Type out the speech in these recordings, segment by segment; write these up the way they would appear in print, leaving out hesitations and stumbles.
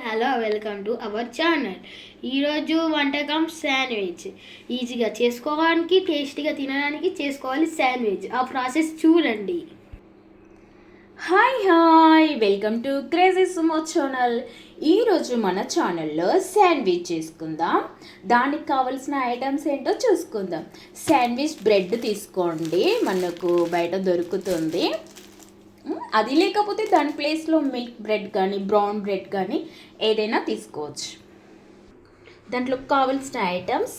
Hello welcome to our channel. ఈరోజు వంటకం sandwich. ఈజీగా చేసుకోవడానికి, టేస్టీగా తినడానికి చేసుకోవాలి శాండ్విచ్. ఆ ప్రాసెస్ చూడండి. Hi welcome to crazy Sumo channel. ఈరోజు మన ఛానల్లో శాండ్విచ్ చేసుకుందాం. దానికి కావాల్సిన ఐటమ్స్ ఏంటో చూసుకుందాం. శాండ్విచ్ బ్రెడ్ తీసుకోండి, మనకు బయట దొరుకుతుంది. అది లేకపోతే దాని ప్లేస్లో మిల్క్ బ్రెడ్ కానీ బ్రౌన్ బ్రెడ్ కానీ ఏదైనా తీసుకోవచ్చు. దాంట్లో కావాల్సిన ఐటమ్స్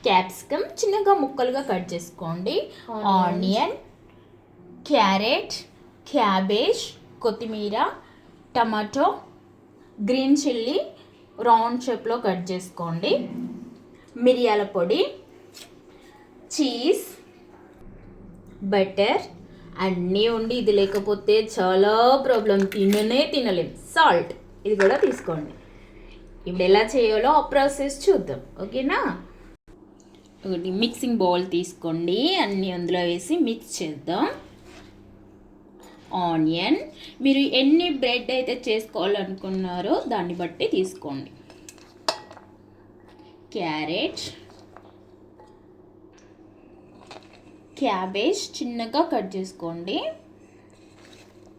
క్యాప్సికమ్ చిన్నగా ముక్కలుగా కట్ చేసుకోండి, ఆనియన్, క్యారెట్, క్యాబేజ్, కొత్తిమీర, టమాటో, గ్రీన్ చిల్లీ రౌండ్ షేప్లో కట్ చేసుకోండి, మిరియాల పొడి, చీజ్, బటర్ అన్నీ ఉండి ఇది లేకపోతే చాలా ప్రాబ్లం, తినలేం. సాల్ట్ ఇది కూడా తీసుకోండి. ఇప్పుడు ఎలా చేయాలో ఆ ప్రాసెస్ చూద్దాం, ఓకేనా? ఒకటి మిక్సింగ్ బౌల్ తీసుకోండి, అన్నీ అందులో వేసి మిక్స్ చేద్దాం. ఆనియన్ మీరు ఎన్ని బ్రెడ్ అయితే చేసుకోవాలనుకున్నారో దాన్ని బట్టి తీసుకోండి. క్యారెట్, క్యాబేజ్ చిన్నగా కట్ చేసుకోండి.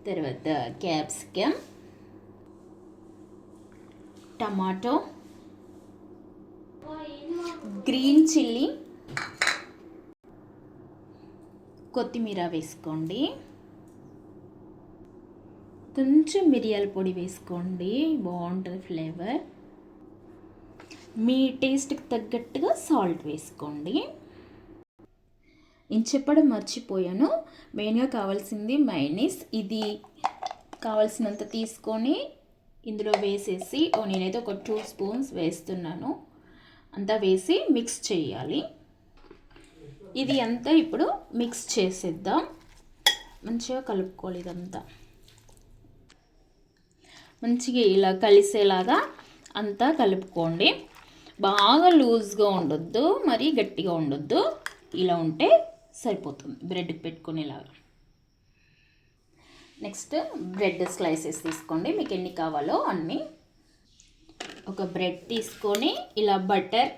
తర్వాత క్యాప్సికమ్, టమాటో, గ్రీన్ చిల్లీ, కొత్తిమీర వేసుకోండి. కొంచెం మిరియాల పొడి వేసుకోండి, బాగుంటుంది ఫ్లేవర్. మీ టేస్ట్కి తగ్గట్టుగా సాల్ట్ వేసుకోండి. నేను చెప్పడం మర్చిపోయాను, మెయిన్గా కావాల్సింది మైనీస్. ఇది కావాల్సినంత తీసుకొని ఇందులో వేసేసి నేనైతే ఒక 2 స్పూన్స్ వేస్తున్నాను. అంతా వేసి మిక్స్ చేయాలి. ఇది అంతా ఇప్పుడు మిక్స్ చేసేద్దాం. మంచిగా కలుపుకోవాలి. ఇదంతా మంచిగా ఇలా కలిసేలాగా అంతా కలుపుకోండి. బాగా లూజ్గా ఉండొద్దు, మరీ గట్టిగా ఉండొద్దు. ఇలా ఉంటే సరిపోతుంది బ్రెడ్కి పెట్టుకునేలాగా. నెక్స్ట్ బ్రెడ్ స్లైసెస్ తీసుకోండి, మీకు ఎన్ని కావాలో అన్నీ. ఒక బ్రెడ్ తీసుకొని ఇలా బటర్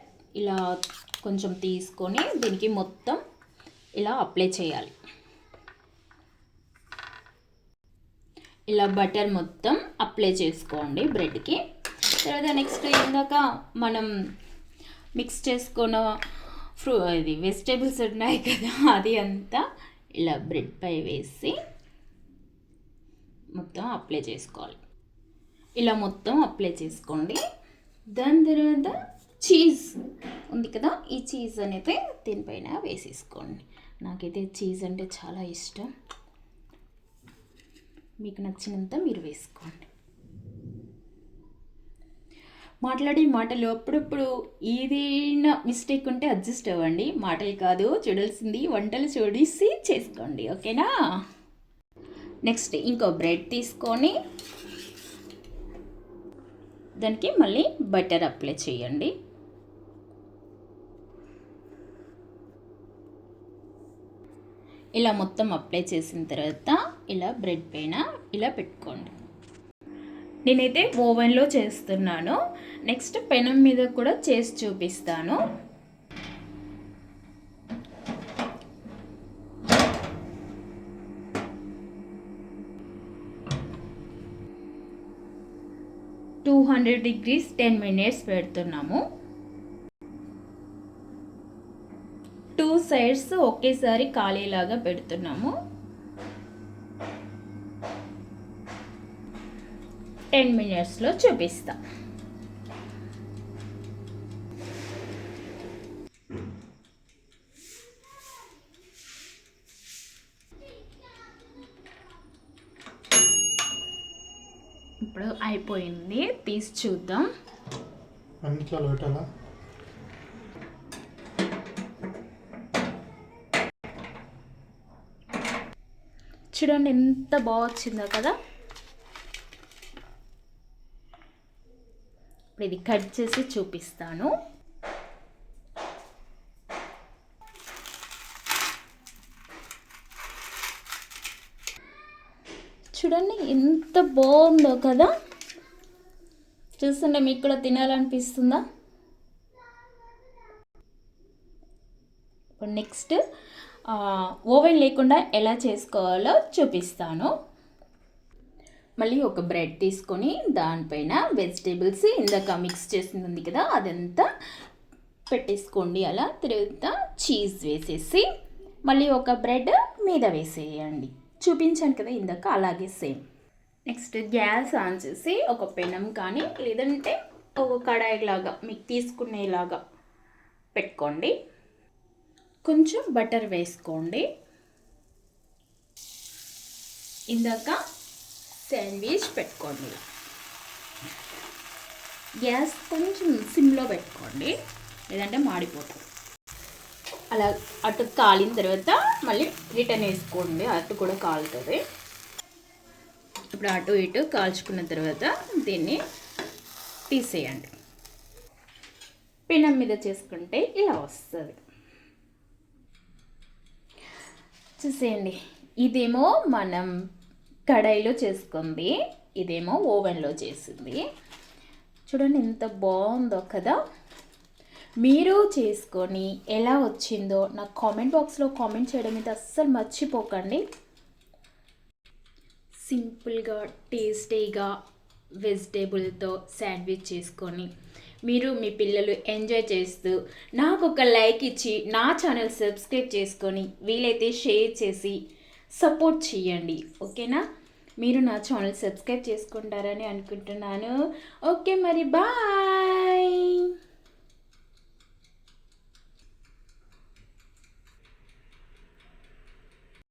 ఇలా కొంచెం తీసుకొని దీనికి మొత్తం ఇలా అప్లై చేయాలి. ఇలా బటర్ మొత్తం అప్లై చేసుకోండి బ్రెడ్కి. తర్వాత నెక్స్ట్ ఇందాక మనం మిక్స్ చేసుకున్న ఇది వెజిటేబుల్స్ ఉన్నాయి కదా, అది అంతా ఇలా బ్రెడ్ పై వేసి మొత్తం అప్లై చేసుకోవాలి. ఇలా మొత్తం అప్లై చేసుకోండి. దాని తర్వాత చీజ్ ఉంది కదా, ఈ చీజ్ అనేది దీనిపైన వేసేసుకోండి. నాకైతే చీజ్ అంటే చాలా ఇష్టం, మీకు నచ్చినంత మీరు వేసుకోండి. మాట్లాడే మాటలు అప్పుడప్పుడు ఏదైనా మిస్టేక్ ఉంటే అడ్జస్ట్ అవ్వండి. మాటలు కాదు చూడాల్సింది, వంటలు చూడిసి చేసుకోండి, ఓకేనా? నెక్స్ట్ ఇంకో బ్రెడ్ తీసుకొని దానికి మళ్ళీ బటర్ అప్లై చేయండి. ఇలా మొత్తం అప్లై చేసిన తర్వాత ఇలా బ్రెడ్ పైన ఇలా పెట్టుకోండి. నేనైతే ఓవెన్లో చేస్తున్నాను, నెక్స్ట్ పెనం మీద కూడా చేసి చూపిస్తాను. టూ 200 degrees 10 minutes పెడుతున్నాము. 2 sides ఒకేసారి కాలేలాగా పెడుతున్నాము. 10 minutesలో చూపిస్తా. ఇప్పుడు అయిపోయింది, తీసి చూద్దాం. చూడండి ఎంత బాగా వచ్చిందో కదా. ఇప్పుడు ఇది కట్ చేసి చూపిస్తాను. చూడండి ఎంత బాగుందో కదా. చూస్తుంటే మీకు కూడా తినాలనిపిస్తుందా? ఇప్పుడు నెక్స్ట్ ఓవెన్ లేకుండా ఎలా చేసుకోవాలో చూపిస్తాను. మళ్ళీ ఒక బ్రెడ్ తీసుకొని దానిపైన వెజిటేబుల్స్ ఇందాక మిక్స్ చేసింది ఉంది కదా అదంతా పెట్టేసుకోండి. అలా తర్వాత చీజ్ వేసేసి మళ్ళీ ఒక బ్రెడ్ మీద వేసేయండి. చూపించాను కదా ఇందాక, అలాగే సేమ్. నెక్స్ట్ గ్యాస్ ఆన్ చేసి ఒక పెనం కానీ లేదంటే ఒక కడాయిలాగా మీకు తీసుకునేలాగా పెట్టుకోండి. కొంచెం బటర్ వేసుకోండి. ఇందాక శాండ్విచ్ పెట్టుకోండి. గ్యాస్ కొంచెం సిమ్లో పెట్టుకోండి, లేదంటే మాడిపోతుంది. అలా అటు కాలిన తర్వాత మళ్ళీ రిటర్న్ వేసుకోండి, అటు కూడా కాలుతుంది. ఇప్పుడు అటు ఇటు కాల్చుకున్న తర్వాత దీన్ని తీసేయండి. పెనం మీద చేసుకుంటే ఇలా వస్తుంది. చూసేయండి, ఇదేమో మనం కడాయిలో చేసుకుంది, ఇదేమో ఓవెన్లో చేసింది. చూడండి ఎంత బాగుందో కదా. మీరు చేసుకొని ఎలా వచ్చిందో నాకు కామెంట్ బాక్స్లో కామెంట్ చేయడం అయితే అస్సలు మర్చిపోకండి. సింపుల్గా టేస్టీగా వెజిటేబుల్తో శాండ్విచ్ చేసుకొని మీరు మీ పిల్లలు ఎంజాయ్ చేస్తూ నాకు ఒక లైక్ ఇచ్చి నా ఛానల్ సబ్స్క్రైబ్ చేసుకొని వీలైతే షేర్ చేసి సపోర్ట్ చేయండి. ఓకేనా? మీరు నా ఛానల్ సబ్స్క్రైబ్ చేసుకుంటారని అనుకుంటున్నాను. ఓకే మరి బాయ్.